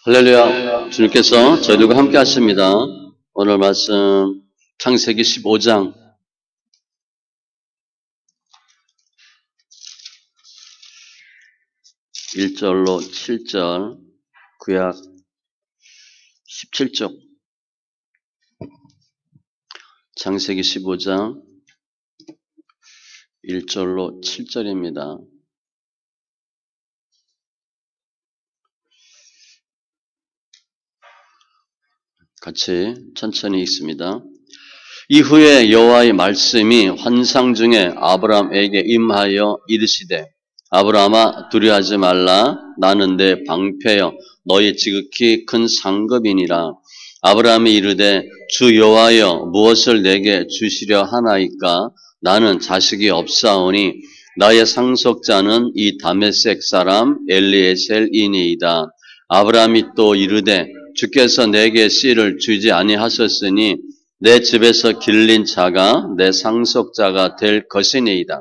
할렐루야. 주님께서 저희들과 함께 하십니다. 오늘 말씀 창세기 15장 1절로 7절, 구약 17쪽. 창세기 15장 1절로 7절입니다. 같이 천천히 읽습니다. 이후에 여호와의 말씀이 환상 중에 아브라함에게 임하여 이르시되, 아브라함아, 두려워하지 말라. 나는 내 방패여 너의 지극히 큰 상급이니라. 아브라함이 이르되, 주 여호와여, 무엇을 내게 주시려 하나이까? 나는 자식이 없사오니 나의 상속자는 이 다메섹 사람 엘리에셀이니이다. 아브라함이 또 이르되, 주께서 내게 씨를 주지 아니하셨으니 내 집에서 길린 자가 내 상속자가 될 것이니이다.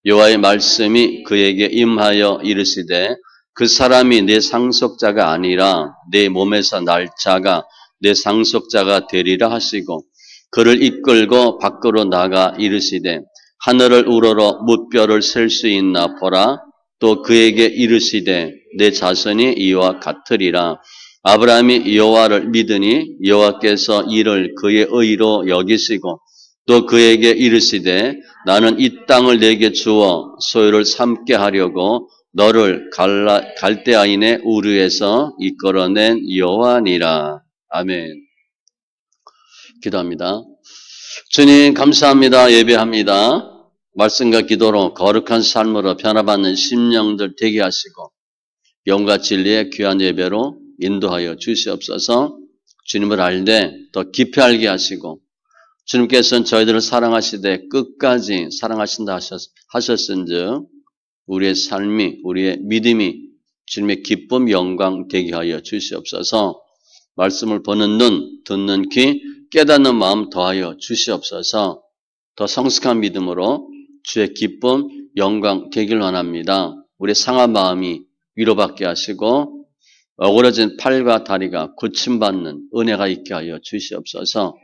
여호와의 말씀이 그에게 임하여 이르시되, 그 사람이 내 상속자가 아니라 내 몸에서 날 자가 내 상속자가 되리라 하시고, 그를 이끌고 밖으로 나가 이르시되, 하늘을 우러러 무뼈를 셀 수 있나 보라. 또 그에게 이르시되, 내 자손이 이와 같으리라. 아브라함이 여호와를 믿으니 여호와께서 이를 그의 의로 여기시고, 또 그에게 이르시되, 나는 이 땅을 내게 주어 소유를 삼게 하려고 너를 갈대아인의 우르에서 이끌어낸 여호와니라. 아멘. 기도합니다. 주님 감사합니다. 예배합니다. 말씀과 기도로 거룩한 삶으로 변화받는 심령들 되게 하시고, 영과 진리의 귀한 예배로 인도하여 주시옵소서. 주님을 알되 더 깊이 알게 하시고, 주님께서는 저희들을 사랑하시되 끝까지 사랑하신다 하셨은즉 우리의 삶이, 우리의 믿음이 주님의 기쁨, 영광 되게 하여 주시옵소서. 말씀을 보는 눈, 듣는 귀, 깨닫는 마음 더하여 주시옵소서. 더 성숙한 믿음으로 주의 기쁨, 영광 되길 원합니다. 우리의 상한 마음이 위로받게 하시고, 어그러진 팔과 다리가 고침받는 은혜가 있게 하여 주시옵소서.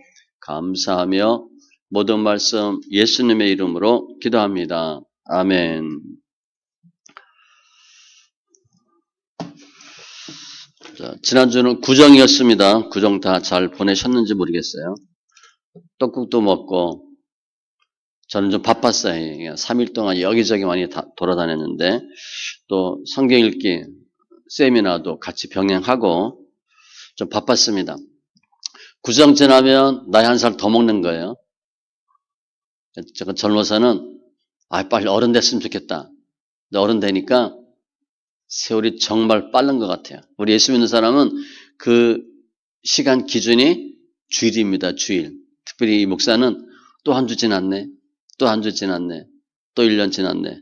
감사하며 모든 말씀 예수님의 이름으로 기도합니다. 아멘. 자, 지난주는 구정이었습니다. 구정 다 잘 보내셨는지 모르겠어요. 떡국도 먹고, 저는 좀 바빴어요. 3일 동안 여기저기 많이 돌아다녔는데, 또 성경 읽기 세미나도 같이 병행하고 좀 바빴습니다. 구정 지나면 나이 한 살 더 먹는 거예요. 제가 젊어서는 빨리 어른 됐으면 좋겠다. 근데 어른 되니까 세월이 정말 빠른 것 같아요. 우리 예수 믿는 사람은 그 시간 기준이 주일입니다. 주일. 특별히 이 목사는 또 한 주 지났네. 또 한 주 지났네. 또 1년 지났네.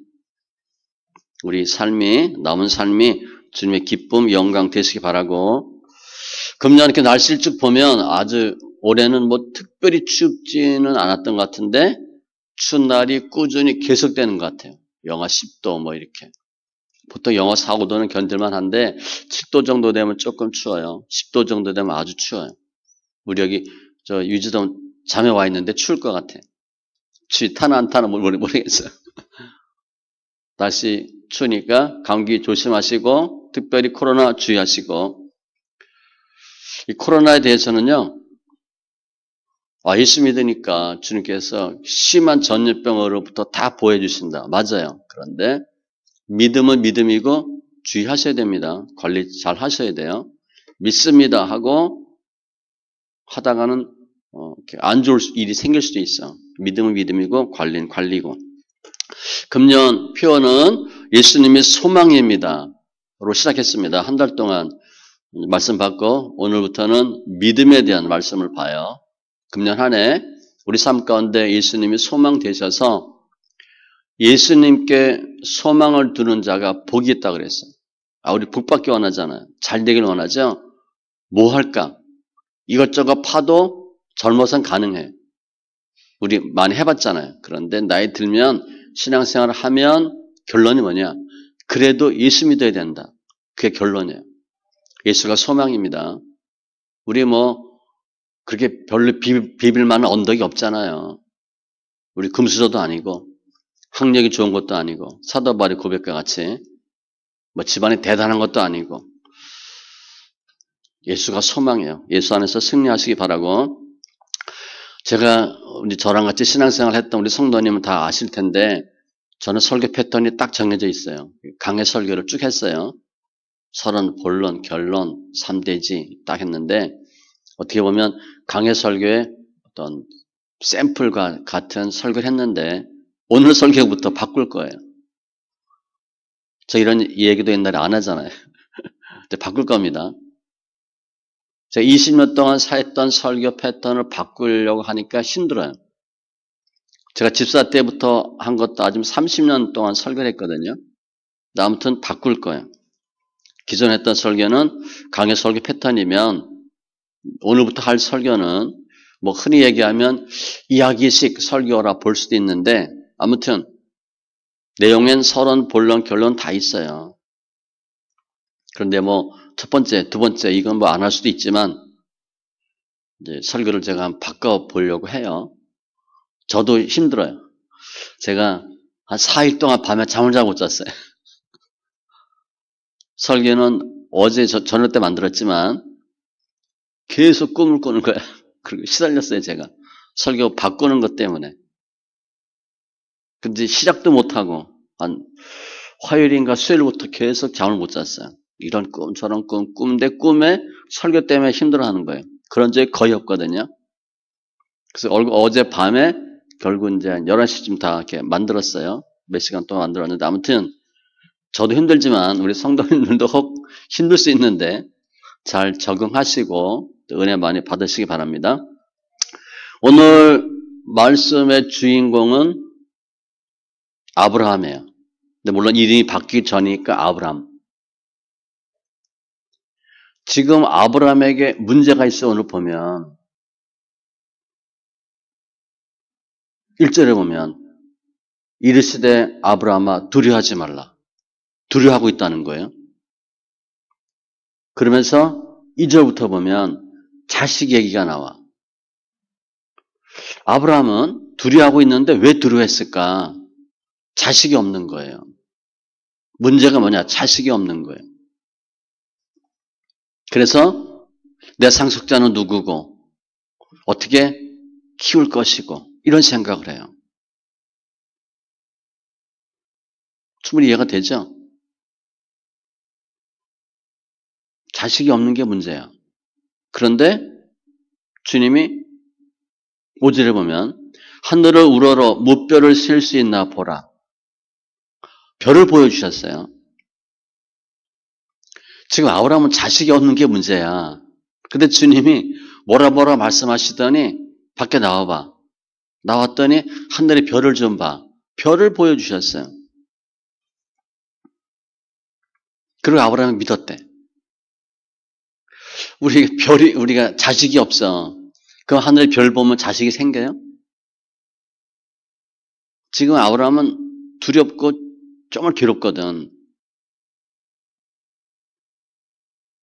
우리 삶이, 남은 삶이 주님의 기쁨, 영광 되시기 바라고, 금년 이렇게 날씨를 쭉 보면 아주 올해는 뭐 특별히 춥지는 않았던 것 같은데 추운 날이 꾸준히 계속되는 것 같아요. 영하 10도 뭐 이렇게. 보통 영하 4, 5도는 견딜만 한데 7도 정도 되면 조금 추워요. 10도 정도 되면 아주 추워요. 우리 여기 저 유지동 잠에 와 있는데 추울 것 같아요. 추위 타나 안 타나 모르겠어요. 날씨 추우니까 감기 조심하시고, 특별히 코로나 주의하시고, 이 코로나에 대해서는요, 예수 믿으니까 주님께서 심한 전염병으로부터 다 보호해주신다. 맞아요. 그런데 믿음은 믿음이고 주의하셔야 됩니다. 관리 잘 하셔야 돼요. 믿습니다 하고 하다가는 안 좋을 일이 생길 수도 있어. 믿음은 믿음이고 관리는 관리고. 금년 표어는 예수님의 소망입니다. 로 시작했습니다. 한 달 동안 말씀 받고 오늘부터는 믿음에 대한 말씀을 봐요. 금년 한 해 우리 삶 가운데 예수님이 소망 되셔서 예수님께 소망을 두는 자가 복이 있다고 그랬어요. 우리 복 받기 원하잖아요. 잘 되길 원하죠. 뭐 할까? 이것저것 파도 젊어선 가능해. 우리 많이 해봤잖아요. 그런데 나이 들면 신앙생활을 하면 결론이 뭐냐? 그래도 예수 믿어야 된다. 그게 결론이에요. 예수가 소망입니다. 우리 그렇게 별로 비빌 만한 언덕이 없잖아요. 우리 금수저도 아니고, 학력이 좋은 것도 아니고, 사도 바울의 고백과 같이, 집안이 대단한 것도 아니고, 예수가 소망이에요. 예수 안에서 승리하시기 바라고, 저랑 같이 신앙생활 했던 우리 성도님은 다 아실 텐데, 저는 설교 패턴이 딱 정해져 있어요. 강해 설교를 쭉 했어요. 서론, 본론, 결론, 3대지 딱 했는데, 어떻게 보면 강해 설교의 어떤 샘플과 같은 설교를 했는데, 오늘 설교부터 바꿀 거예요. 저 이런 얘기도 옛날에 안 하잖아요. 근데 바꿀 겁니다. 제가 20년 동안 했던 설교 패턴을 바꾸려고 하니까 힘들어요. 제가 집사 때부터 한 것도 아직 30년 동안 설교를 했거든요. 아무튼 바꿀 거예요. 기존에 했던 설교는 강의 설교 패턴이면 오늘부터 할 설교는 흔히 얘기하면 이야기식 설교라 볼 수도 있는데 아무튼 내용엔 서론, 본론, 결론 다 있어요. 그런데 첫 번째, 두 번째 이건 안 할 수도 있지만 이제 설교를 제가 한번 바꿔보려고 해요. 저도 힘들어요. 제가 한 4일 동안 밤에 잠을 잘 못 잤어요. 설교는 어제 저녁 때 만들었지만 계속 꿈을 꾸는 거야. 그리고 시달렸어요, 제가. 설교 바꾸는 것 때문에. 근데 시작도 못하고 한 화요일인가 수요일부터 계속 잠을 못 잤어요. 이런 꿈, 저런 꿈, 꿈인데 꿈에 설교 때문에 힘들어하는 거예요. 그런 적이 거의 없거든요. 그래서 어제 밤에 결국 이제 11시쯤 다 이렇게 만들었어요. 몇 시간 동안 만들었는데 아무튼 저도 힘들지만 우리 성도님들도 혹 힘들 수 있는데 잘 적응하시고 은혜 많이 받으시기 바랍니다. 오늘 말씀의 주인공은 아브라함이에요. 근데 물론 이름이 바뀌기 전이니까 아브라함. 지금 아브라함에게 문제가 있어 오늘 보면 1절에 보면 이르시되 아브라함아 두려워하지 말라. 두려워하고 있다는 거예요. 그러면서 2절부터 보면 자식 얘기가 나와. 아브라함은 두려워하고 있는데 왜 두려워했을까? 자식이 없는 거예요. 문제가 뭐냐? 자식이 없는 거예요. 그래서 내 상속자는 누구고 어떻게 키울 것이고 이런 생각을 해요. 충분히 이해가 되죠? 자식이 없는 게 문제야. 그런데 주님이 5절에 보면 하늘을 우러러 무별을 셀 수 있나 보라. 별을 보여주셨어요. 지금 아브라함은 자식이 없는 게 문제야. 근데 주님이 뭐라 말씀하시더니 밖에 나와봐. 나왔더니 하늘의 별을 좀 봐. 별을 보여주셨어요. 그리고 아브라함이 믿었대. 우리가 자식이 없어. 그럼 하늘의 별 보면 자식이 생겨요? 지금 아브라함은 두렵고 정말 괴롭거든.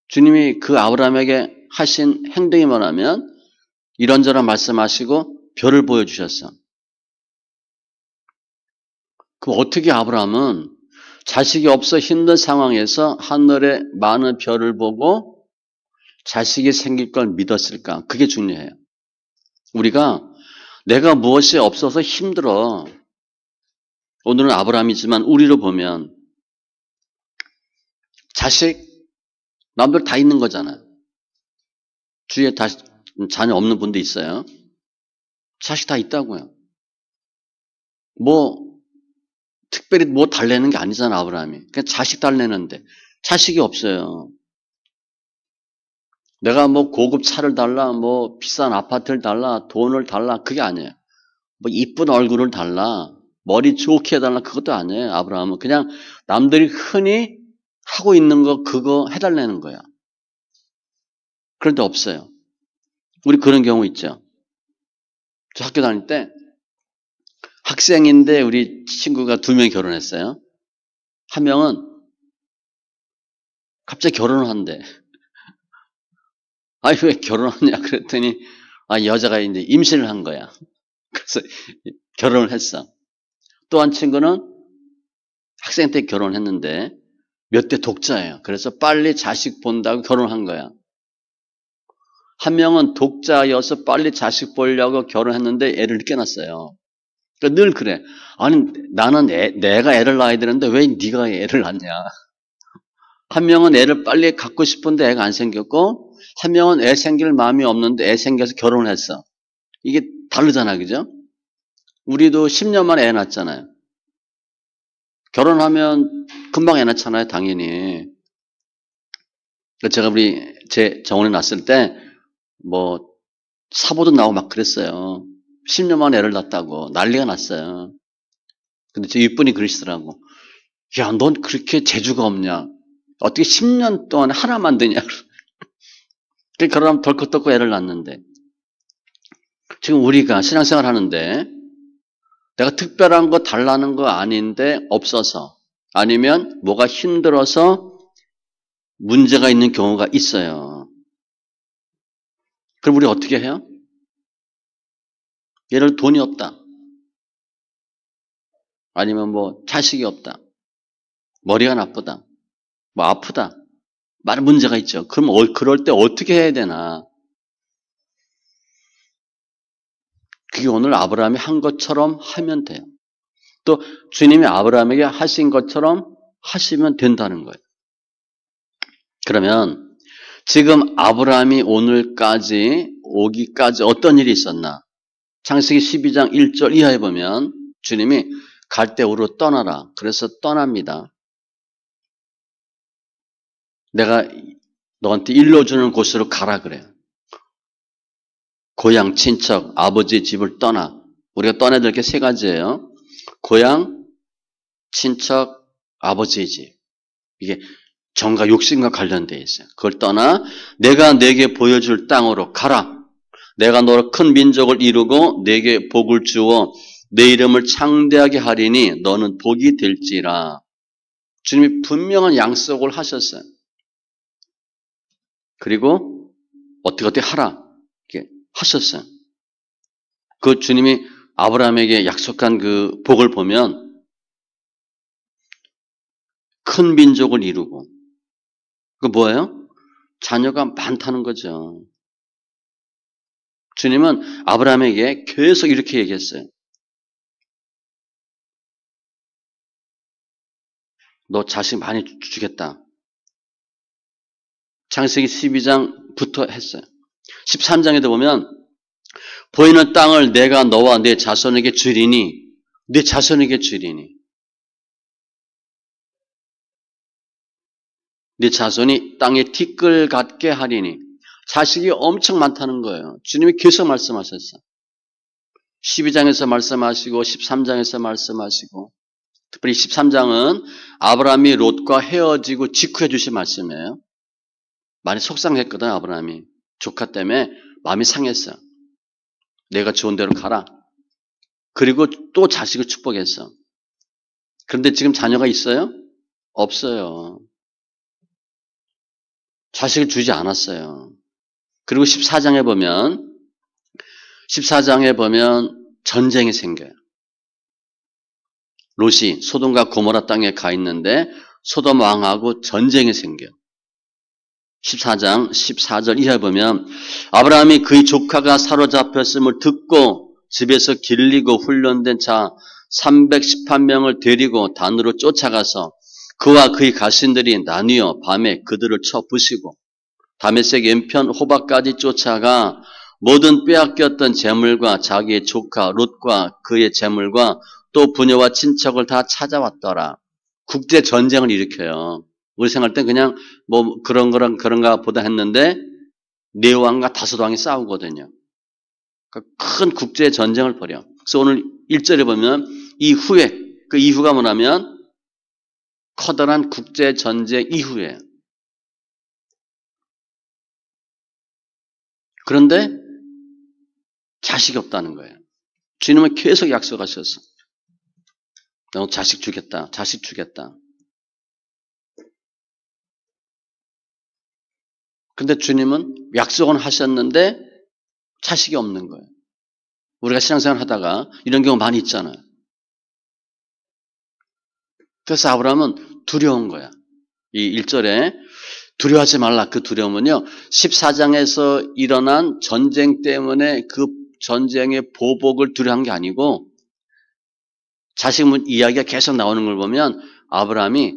주님이 그 아브라함에게 하신 행동이 뭐냐면 이런저런 말씀하시고 별을 보여주셨어. 그럼 어떻게 아브라함은 자식이 없어 힘든 상황에서 하늘에 많은 별을 보고 자식이 생길 걸 믿었을까? 그게 중요해요. 우리가 내가 무엇이 없어서 힘들어. 오늘은 아브라함이지만 우리로 보면 자식 남들 다 있는 거잖아요. 주위에 자녀 없는 분도 있어요. 자식 다 있다고요. 특별히 달래는 게 아니잖아, 아브라함이. 그냥 자식 달래는데 자식이 없어요. 내가 고급 차를 달라, 비싼 아파트를 달라, 돈을 달라, 그게 아니에요. 이쁜 얼굴을 달라, 머리 좋게 해달라, 그것도 아니에요, 아브라함은. 그냥 남들이 흔히 하고 있는 거, 그거 해달라는 거야. 그런데 없어요. 우리 그런 경우 있죠. 저 학교 다닐 때 학생인데 우리 친구가 2명이 결혼했어요. 한 명은 갑자기 결혼을 한대. 아니, 왜 결혼하냐? 그랬더니, 여자가 이제 임신을 한 거야. 그래서 결혼을 했어. 또 한 친구는 학생 때 결혼했는데 몇 대 독자예요. 그래서 빨리 자식 본다고 결혼한 거야. 한 명은 독자여서 빨리 자식 보려고 결혼했는데 애를 늦게 낳았어요. 그러니까 늘 그래. 아니, 나는 내가 애를 낳아야 되는데 왜 네가 애를 낳냐. 한 명은 애를 빨리 갖고 싶은데 애가 안 생겼고, 한 명은 애 생길 마음이 없는데 애 생겨서 결혼을 했어. 이게 다르잖아, 그죠? 우리도 10년 만에 애 낳았잖아요. 결혼하면 금방 애 낳잖아요, 당연히. 제가 제 정원에 낳았을 때, 사보도 나오고 막 그랬어요. 10년 만에 애를 낳았다고. 난리가 났어요. 근데 제 윗분이 그러시더라고. 야, 넌 그렇게 재주가 없냐? 어떻게 10년 동안 하나 만드냐? 결혼하면 덜컥덜컥 애를 낳는데. 지금 우리가 신앙생활 하는데, 내가 특별한 거 달라는 거 아닌데 없어서, 아니면 뭐가 힘들어서 문제가 있는 경우가 있어요. 그럼 우리 어떻게 해요? 예를 들어 돈이 없다. 아니면 자식이 없다. 머리가 나쁘다. 아프다. 많은 문제가 있죠. 그럼 그럴 때 어떻게 해야 되나? 그게 오늘 아브라함이 한 것처럼 하면 돼요. 또 주님이 아브라함에게 하신 것처럼 하시면 된다는 거예요. 그러면 지금 아브라함이 오기까지 어떤 일이 있었나? 창세기 12장 1절 이하에 보면 주님이 갈대우로 떠나라. 그래서 떠납니다. 내가 너한테 일러주는 곳으로 가라 그래요. 고향, 친척, 아버지 집을 떠나. 우리가 떠나야 될 게 세 가지예요. 고향, 친척, 아버지의 집. 이게 정과 욕심과 관련되어 있어요. 그걸 떠나 내가 내게 보여줄 땅으로 가라. 내가 너로 큰 민족을 이루고 내게 복을 주어 내 이름을 창대하게 하리니 너는 복이 될지라. 주님이 분명한 약속을 하셨어요. 그리고 어떻게 하라 이렇게 하셨어요. 그 주님이 아브라함에게 약속한 그 복을 보면 큰 민족을 이루고 그 뭐예요? 자녀가 많다는 거죠. 주님은 아브라함에게 계속 이렇게 얘기했어요. 너 자식 많이 주겠다. 창세기 12장부터 했어요. 13장에도 보면 보이는 땅을 내가 너와 내 자손에게 주리니 내 자손에게 주리니 네 자손이 땅에 티끌 같게 하리니 자식이 엄청 많다는 거예요. 주님이 계속 말씀하셨어요. 12장에서 말씀하시고 13장에서 말씀하시고 특별히 13장은 아브라함이 롯과 헤어지고 직후해 주신 말씀이에요. 많이 속상했거든 아브라함이. 조카 때문에 마음이 상했어. 내가 좋은 대로 가라. 그리고 또 자식을 축복했어. 그런데 지금 자녀가 있어요? 없어요. 자식을 주지 않았어요. 그리고 14장에 보면 전쟁이 생겨요. 롯이 소돔과 고모라 땅에 가 있는데 소돔 왕하고 전쟁이 생겨요. 14장 14절 이하에 보면 아브라함이 그의 조카가 사로잡혔음을 듣고 집에서 길리고 훈련된 자 318명을 데리고 단으로 쫓아가서 그와 그의 가신들이 나뉘어 밤에 그들을 쳐 부시고 다메섹 왼편 호박까지 쫓아가 모든 빼앗겼던 재물과 자기의 조카 롯과 그의 재물과 또 부녀와 친척을 다 찾아왔더라. 국제 전쟁을 일으켜요. 우리 생각할 땐 그냥 그런가 보다 했는데 네 왕과 다섯 왕이 싸우거든요. 그러니까 큰 국제 전쟁을 벌여. 그래서 오늘 1절에 보면 이후에 그 이후가 뭐냐면 커다란 국제 전쟁 이후에 그런데 자식이 없다는 거예요. 주님은 계속 약속하셨어. 너 자식 주겠다. 자식 주겠다. 근데 주님은 약속은 하셨는데 자식이 없는 거예요. 우리가 신앙생활 하다가 이런 경우 많이 있잖아요. 그래서 아브라함은 두려운 거야. 이 1절에 두려워하지 말라. 그 두려움은요, 14장에서 일어난 전쟁 때문에 그 전쟁의 보복을 두려워한 게 아니고, 자식 이야기가 계속 나오는 걸 보면 아브라함이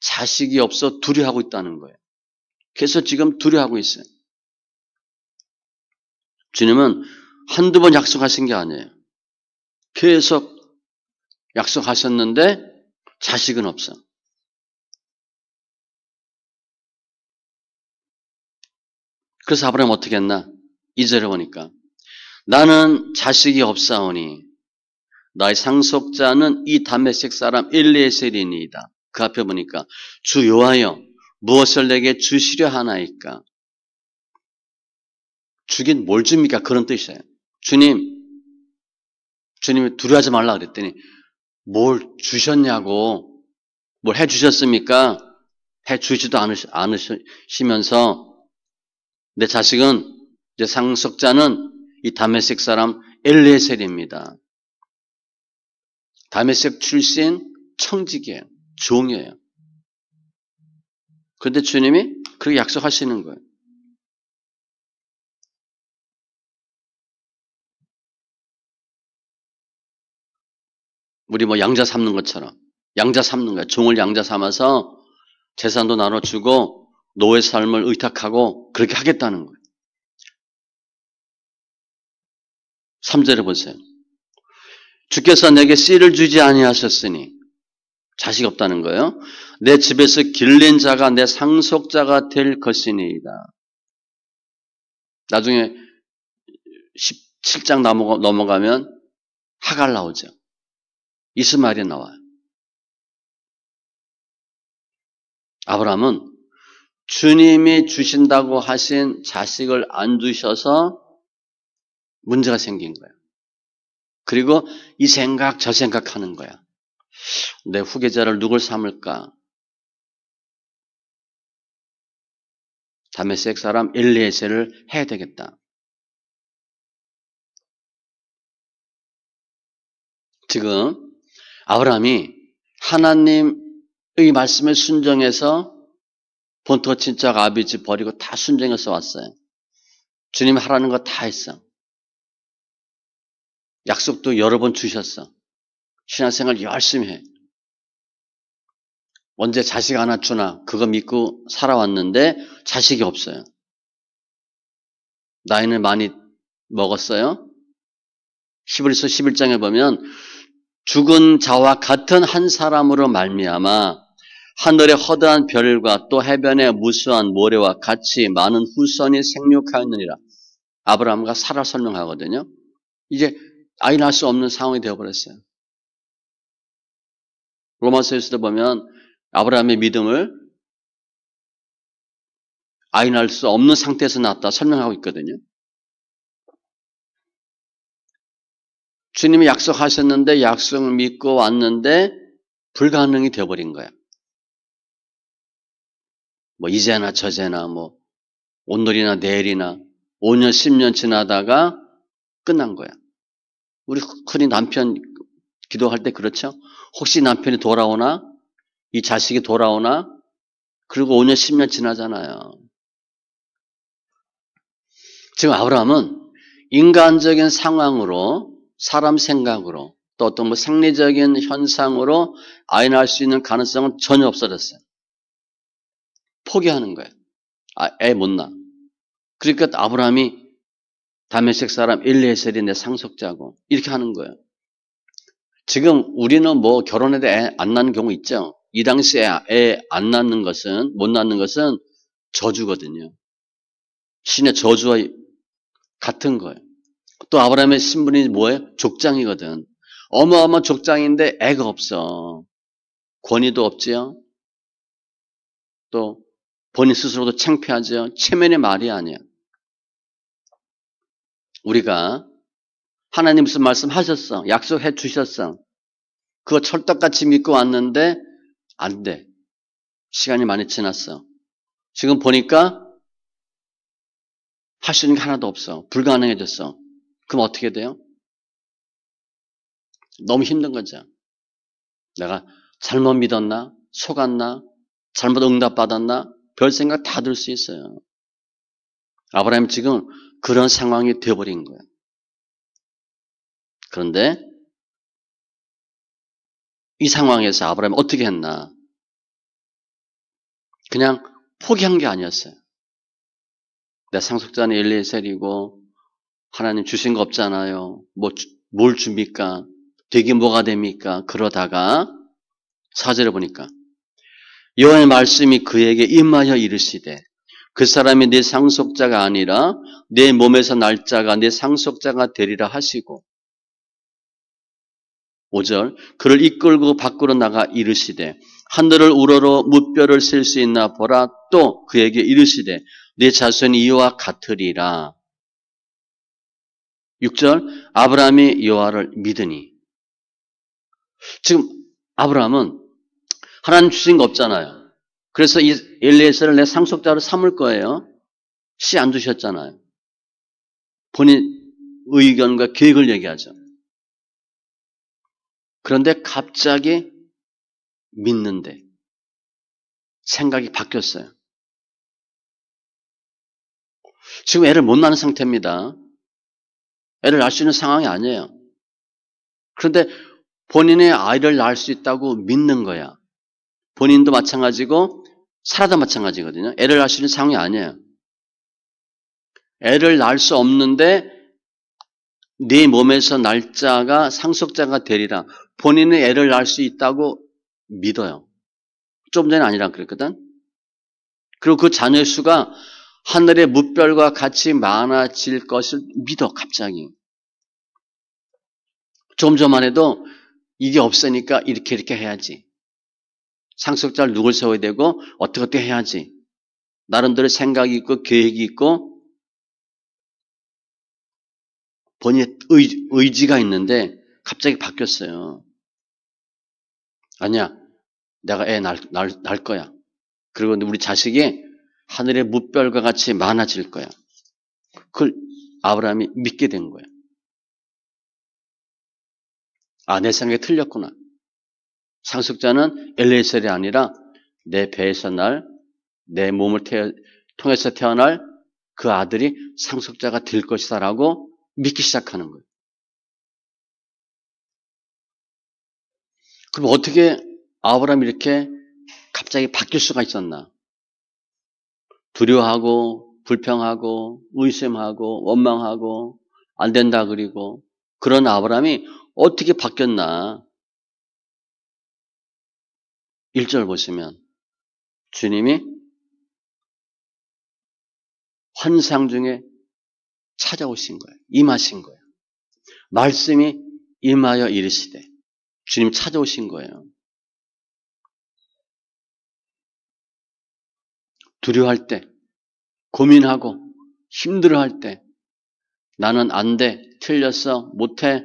자식이 없어 두려워하고 있다는 거예요. 그래서 지금 두려워하고 있어요. 주님은 한두 번 약속하신 게 아니에요. 계속 약속하셨는데 자식은 없어. 그래서 아브라함 어떻게 했나? 2절에 보니까 나는 자식이 없사오니 나의 상속자는 이 다메섹 사람 엘리에셀이니이다. 그 앞에 보니까 주 여호와여 무엇을 내게 주시려 하나이까? 주긴 뭘 줍니까? 그런 뜻이에요. 주님이 두려워하지 말라 그랬더니 뭘 주셨냐고, 뭘 해주셨습니까? 해주지도 않으시면서 내 자식은, 내 상속자는 이 다메섹 사람 엘리에셀입니다. 다메섹 출신 청직이에요. 종이에요. 그런데 주님이 그렇게 약속하시는 거예요. 우리 뭐 양자 삼는 것처럼 양자 삼는 거예요. 종을 양자 삼아서 재산도 나눠주고 노예 삶을 의탁하고 그렇게 하겠다는 거예요. 3절에 보세요. 주께서 내게 씨를 주지 아니하셨으니 자식 없다는 거예요. 내 집에서 길린 자가 내 상속자가 될 것이니이다. 나중에 17장 넘어가면 하갈 나오죠. 이스마엘이 나와요. 아브라함은 주님이 주신다고 하신 자식을 안 주셔서 문제가 생긴 거예요. 그리고 이 생각 저 생각하는 거야. 내 후계자를 누굴 삼을까? 다메섹 사람 엘리에셀을 해야 되겠다. 지금 아브라함이 하나님의 말씀에 순종해서 본토 친척 아비집 버리고 다 순종해서 왔어요. 주님이 하라는 거 다 했어. 약속도 여러 번 주셨어. 신앙생활 열심히 해. 언제 자식 하나 주나 그거 믿고 살아왔는데 자식이 없어요. 나이는 많이 먹었어요. 히브리서 11장에 보면 죽은 자와 같은 한 사람으로 말미암아 하늘의 허다한 별과 또 해변의 무수한 모래와 같이 많은 후손이 생육하였느니라. 아브라함과 사라 설명하거든요. 이제 아이 낳을 수 없는 상황이 되어버렸어요. 로마서에서도 보면 아브라함의 믿음을 아이 낳을 수 없는 상태에서 낳았다 설명하고 있거든요. 주님이 약속하셨는데 약속을 믿고 왔는데 불가능이 되어버린 거야. 뭐 이제나 저제나 뭐 오늘이나 내일이나 5년 10년 지나다가 끝난 거야. 우리 흔히 남편 기도할 때 그렇죠? 혹시 남편이 돌아오나? 이 자식이 돌아오나? 그리고 5년 10년 지나잖아요. 지금 아브라함은 인간적인 상황으로 사람 생각으로 또 어떤 뭐 생리적인 현상으로 아이 낳을 수 있는 가능성은 전혀 없어졌어요. 포기하는 거예요. 애 못 낳아. 그러니까 아브라함이 다메섹 사람 엘리에셀이 내 상속자고 이렇게 하는 거예요. 지금 우리는 뭐 결혼해도 애 안 낳는 경우 있죠. 이 당시에 애 안 낳는 것은 못 낳는 것은 저주거든요. 신의 저주와 같은 거예요. 또 아브라함의 신분이 뭐예요? 족장이거든. 어마어마한 족장인데 애가 없어. 권위도 없지요. 또 본인 스스로도 창피하죠. 체면의 말이 아니야. 우리가 하나님 무슨 말씀하셨어. 약속해 주셨어. 그거 철떡같이 믿고 왔는데 안 돼. 시간이 많이 지났어. 지금 보니까 할 수 있는 게 하나도 없어. 불가능해졌어. 그럼 어떻게 돼요? 너무 힘든 거죠. 내가 잘못 믿었나? 속았나? 잘못 응답받았나? 별 생각 다 들 수 있어요. 아브라함이 지금 그런 상황이 되어버린 거예요. 그런데 이 상황에서 아브라함이 어떻게 했나? 그냥 포기한 게 아니었어요. 내 상속자는 엘리에셀이고 하나님 주신 거 없잖아요. 뭘 줍니까? 되게 뭐가 됩니까? 그러다가 4절에 보니까 여호와의 말씀이 그에게 임하여 이르시되 그 사람이 내 상속자가 아니라 내 몸에서 날 자가 내 상속자가 되리라 하시고 5절 그를 이끌고 밖으로 나가 이르시되 하늘을 우러러 무뼈를 셀 수 있나 보라 또 그에게 이르시되 내 자손이 이와 같으리라. 6절 아브라함이 여호와를 믿으니 지금 아브라함은 하나님 주신 거 없잖아요. 그래서 이 엘리에셀을 내 상속자로 삼을 거예요. 씨 안 주셨잖아요. 본인 의견과 계획을 얘기하죠. 그런데 갑자기 믿는데 생각이 바뀌었어요. 지금 애를 못 낳는 상태입니다. 애를 낳을 수 있는 상황이 아니에요. 그런데 본인의 아이를 낳을 수 있다고 믿는 거야. 본인도 마찬가지고 사라도 마찬가지거든요. 애를 낳을 수 있는 상황이 아니에요. 애를 낳을 수 없는데 네 몸에서 날짜가 상속자가 되리라. 본인은 애를 낳을 수 있다고 믿어요. 좀 전에 아니라 그랬거든. 그리고 그 자녀의 수가 하늘의 무별과 같이 많아질 것을 믿어 갑자기. 좀 전만 해도 이게 없으니까 이렇게 해야지. 상속자를 누굴 세워야 되고 어떻게 해야지. 나름대로 생각이 있고 계획이 있고 본인의 의지가 있는데 갑자기 바뀌었어요. 아니야. 내가 애 낳을 거야. 그리고 우리 자식이 하늘의 무별과 같이 많아질 거야. 그걸 아브라함이 믿게 된 거야. 아, 내 생각이 틀렸구나. 상속자는 엘리에셀이 아니라 내 배에서 내 몸을 통해서 태어날 그 아들이 상속자가 될 것이다라고 믿기 시작하는 거예요. 그럼 어떻게 아브라함이 이렇게 갑자기 바뀔 수가 있었나? 두려워하고 불평하고 의심하고 원망하고 안 된다 그리고 그런 아브라함이 어떻게 바뀌었나? 1절 보시면 주님이 환상 중에 찾아오신 거예요. 임하신 거예요. 말씀이 임하여 이르시되 주님 찾아오신 거예요. 두려워할 때, 고민하고 힘들어할 때 나는 안 돼, 틀렸어, 못해,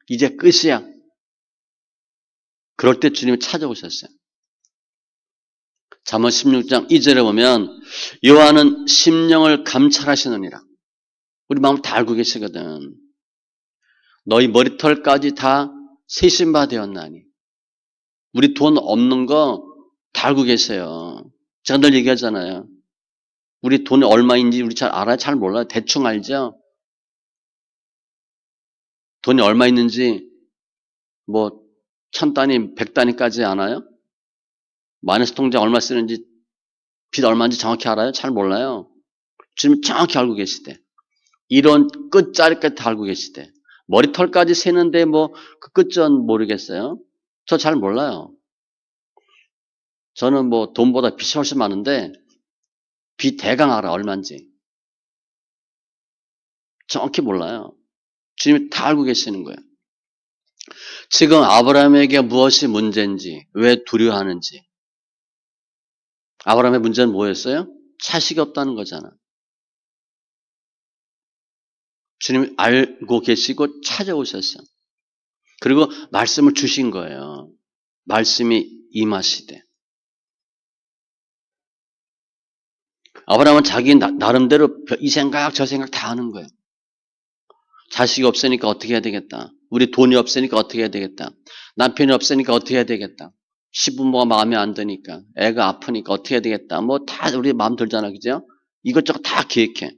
이제 끝이야. 그럴 때 주님이 찾아오셨어요. 잠언 16장 2절에 보면 여호와는 심령을 감찰하시느니라. 우리 마음 다 알고 계시거든. 너희 머리털까지 다 세신 바 되었나니. 우리 돈 없는 거 다 알고 계세요. 제가 늘 얘기하잖아요. 우리 돈이 얼마인지 우리 잘 알아요? 잘 몰라요. 대충 알죠? 돈이 얼마 있는지 뭐 1000단위, 100단위까지 아나요? 마이너스 통장 얼마 쓰는지 빚 얼마인지 정확히 알아요? 잘 몰라요. 지금 정확히 알고 계시대. 이런 끝자리까지 다 알고 계시대. 머리털까지 세는데 뭐 그 끝전 모르겠어요. 저 잘 몰라요. 저는 뭐 돈보다 빚이 훨씬 많은데 빚 대강 알아 얼마인지. 정확히 몰라요. 주님이 다 알고 계시는 거예요. 지금 아브라함에게 무엇이 문제인지, 왜 두려워하는지. 아브라함의 문제는 뭐였어요? 자식이 없다는 거잖아. 주님이 알고 계시고 찾아오셨어요. 그리고 말씀을 주신 거예요. 말씀이 임하시되. 아브라함은 자기 나름대로 이 생각 저 생각 다 하는 거예요. 자식이 없으니까 어떻게 해야 되겠다. 우리 돈이 없으니까 어떻게 해야 되겠다. 남편이 없으니까 어떻게 해야 되겠다. 시부모가 마음에 안 드니까, 애가 아프니까 어떻게 해야 되겠다. 뭐 다 우리 마음 들잖아, 그죠? 이것저것 다 계획해.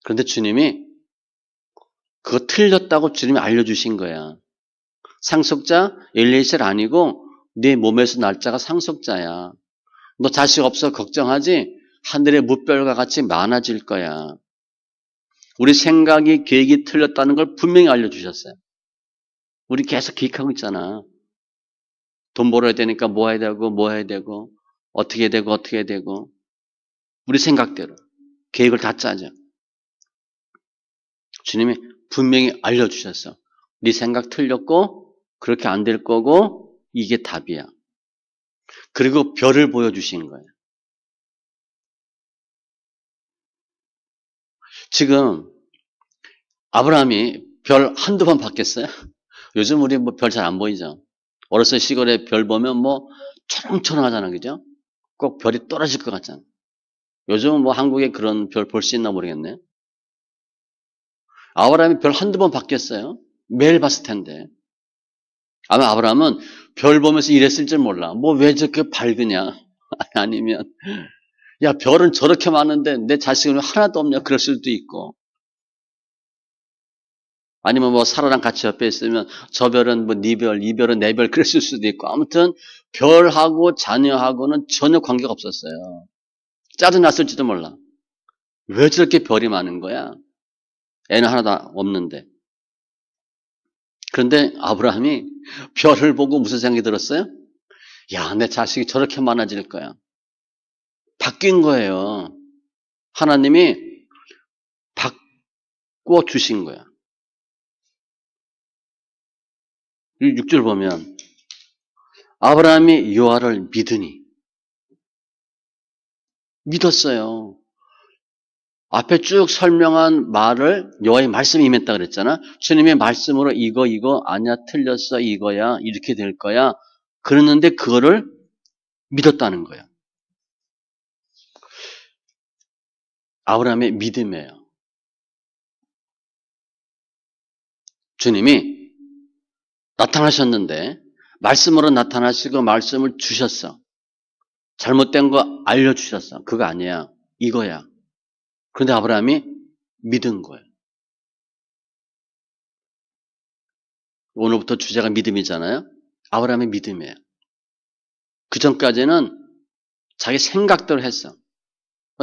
그런데 주님이 그거 틀렸다고 주님이 알려주신 거야. 상속자 엘리에셀 아니고 네 몸에서 날 자가 상속자야. 너 자식 없어 걱정하지? 하늘의 무별과 같이 많아질 거야. 우리 생각이 계획이 틀렸다는 걸 분명히 알려주셨어요. 우리 계속 계획하고 있잖아. 돈 벌어야 되니까 뭐 해야 되고 뭐 해야 되고 어떻게 해야 되고 어떻게 해야 되고 우리 생각대로 계획을 다 짜죠. 주님이 분명히 알려주셨어. 네 생각 틀렸고 그렇게 안 될 거고 이게 답이야. 그리고 별을 보여주신 거예요. 지금 아브라함이 별 한두 번 봤겠어요? 요즘 우리 뭐 별 잘 안 보이죠? 어렸을 시골에 별 보면 뭐 초롱초롱하잖아, 그죠? 꼭 별이 떨어질 것 같잖아. 요즘은 뭐 한국에 그런 별 볼 수 있나 모르겠네. 아브라함이 별 한두 번 봤겠어요? 매일 봤을 텐데. 아마 아브라함은 별 보면서 이랬을 줄 몰라. 뭐 왜 저렇게 밝으냐? 아니면 야 별은 저렇게 많은데 내 자식은 하나도 없냐? 그럴 수도 있고. 아니면 뭐 사라랑 같이 옆에 있으면 저 별은 뭐 네 별, 이 별은 내 별 그랬을 수도 있고. 아무튼 별하고 자녀하고는 전혀 관계가 없었어요. 짜증났을지도 몰라. 왜 저렇게 별이 많은 거야? 애는 하나도 없는데. 그런데 아브라함이 별을 보고 무슨 생각이 들었어요? 야, 내 자식이 저렇게 많아질 거야. 바뀐 거예요. 하나님이 바꿔 주신 거야. 6절 보면 아브라함이 여호와를 믿으니 믿었어요. 앞에 쭉 설명한 말을 여호와의 말씀이 임했다 그랬잖아. 주님의 말씀으로 이거 아니야 틀렸어 이거야 이렇게 될 거야. 그랬는데 그거를 믿었다는 거야. 아브라함의 믿음이에요. 주님이 나타나셨는데 말씀으로 나타나시고 말씀을 주셨어. 잘못된 거 알려주셨어. 그거 아니야. 이거야. 그런데 아브라함이 믿은 거예요. 오늘부터 주제가 믿음이잖아요. 아브라함의 믿음이에요. 그 전까지는 자기 생각대로 했어.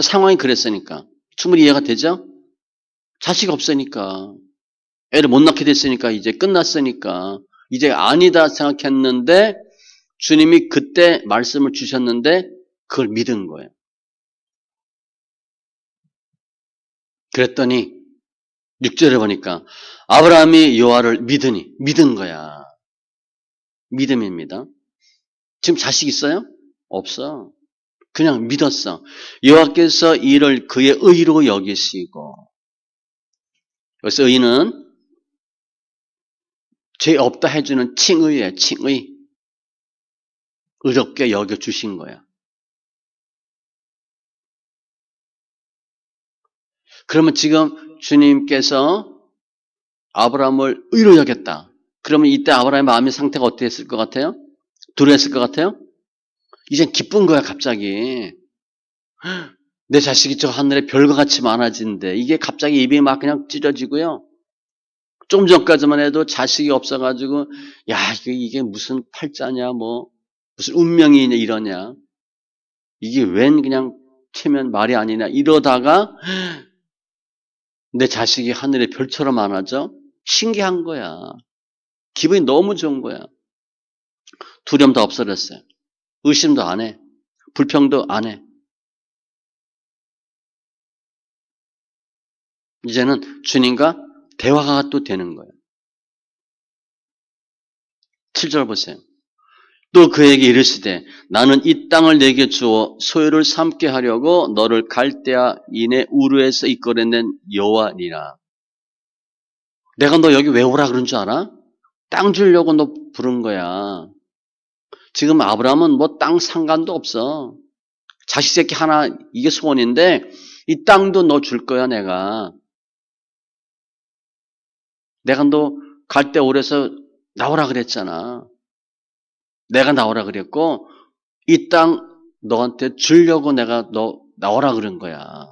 상황이 그랬으니까. 충분히 이해가 되죠? 자식 없으니까. 애를 못 낳게 됐으니까 이제 끝났으니까. 이제 아니다 생각했는데 주님이 그때 말씀을 주셨는데 그걸 믿은 거예요. 그랬더니 6절에 보니까 아브라함이 여호와를 믿으니 믿은 거야. 믿음입니다. 지금 자식 있어요? 없어. 그냥 믿었어. 여호와께서 이를 그의 의로 여기시고 여기서 의는 죄 없다 해주는 칭의예요. 칭의. 의롭게 여겨주신 거야. 그러면 지금 주님께서 아브라함을 의로 여겼다. 그러면 이때 아브라함의 마음의 상태가 어떻게 했을 것 같아요? 두려웠을 것 같아요? 이젠 기쁜 거야 갑자기. 내 자식이 저 하늘에 별과 같이 많아진대. 이게 갑자기 입이 막 그냥 찢어지고요. 좀 전까지만 해도 자식이 없어가지고 야 이게 무슨 팔자냐 뭐 무슨 운명이냐 이러냐. 이게 웬 그냥 체면 말이 아니냐 이러다가 내 자식이 하늘에 별처럼 많아져? 신기한 거야. 기분이 너무 좋은 거야. 두려움도 없어졌어요. 의심도 안 해. 불평도 안 해. 이제는 주님과 대화가 또 되는 거예요. 7절 보세요. 또 그에게 이르시되 나는 이 땅을 내게 주어 소유를 삼게 하려고 너를 갈대아 인의 우르에서 이끌어낸 여호와니라. 내가 너 여기 왜 오라 그런 줄 알아? 땅 주려고 너 부른 거야. 지금 아브라함은 뭐 땅 상관도 없어. 자식 새끼 하나, 이게 소원인데, 이 땅도 너 줄 거야, 내가. 내가 너 갈 때 오래서 나오라 그랬잖아. 내가 나오라 그랬고, 이 땅 너한테 주려고 내가 너 나오라 그런 거야.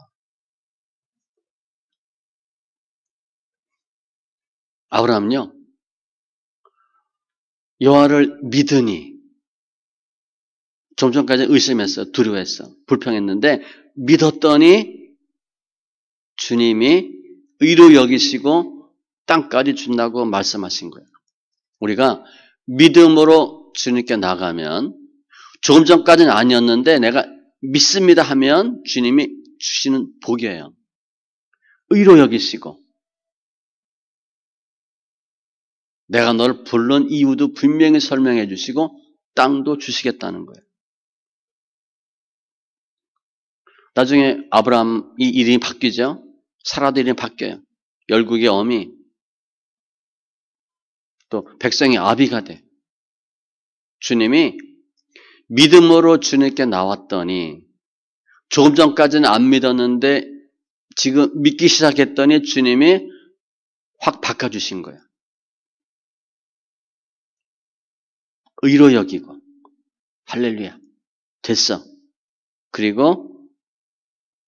아브라함은요, 여호와를 믿으니, 좀 전까지 의심했어, 두려워했어, 불평했는데, 믿었더니 주님이 의로 여기시고 땅까지 준다고 말씀하신 거예요. 우리가 믿음으로 주님께 나가면, 조금 전까지는 아니었는데 내가 믿습니다 하면 주님이 주시는 복이에요. 의로 여기시고 내가 널 부른 이유도 분명히 설명해 주시고 땅도 주시겠다는 거예요. 나중에 아브라함 이 이름이 바뀌죠. 사라도 이름이 바뀌어요. 열국의 어미, 또 백성의 아비가 돼. 주님이 믿음으로 주님께 나왔더니 조금 전까지는 안 믿었는데 지금 믿기 시작했더니 주님이 확 바꿔주신 거예요. 의로 여기고 할렐루야 됐어. 그리고